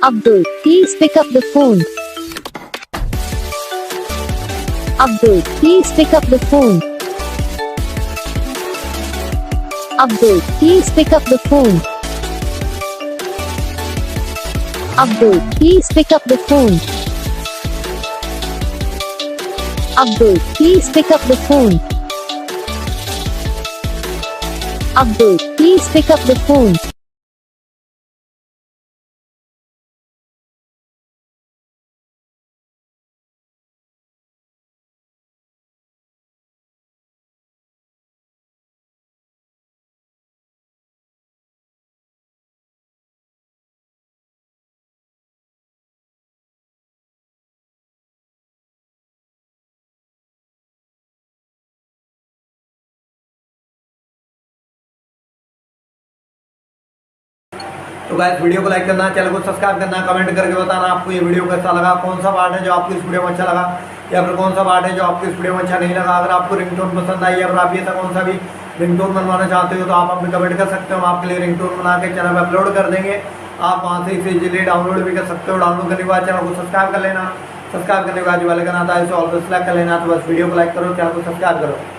Abdul, please pick up the phone. Abdul, please pick up the phone. Abdul, please pick up the phone. Abdul, please pick up the phone. Abdul, please pick up the phone. Abdul, please pick up the phone. तो guys video को like करना, channel को subscribe करना, comment करके बताना आपको ये video कैसा लगा, कौन सा पार्ट है जो आपको इस वीडियो में अच्छा लगा या फिर कौन सा पार्ट है जो आपको इस वीडियो में अच्छा नहीं लगा। अगर आपको रिंगटोन पसंद आई या फिर आप ये कौन सा भी रिंगटोन बनवाना चाहते हो तो आप हमें कमेंट कर सकते हो। हम आपके लिए रिंगटोन बना के चैनल पर अपलोड कर देंगे। आप वहाँ से इसे इजीली डाउनलोड भी कर सकते हो। डाउनलोड करने के बाद चैनल को सब्सक्राइब कर लेना। सब्सक्राइब करने के बाद जो वाले का नाता है इसे ऑल पर सेलेक्ट कर लेना। तो बस वीडियो को लाइक करो, चैनल को सब्सक्राइब करो।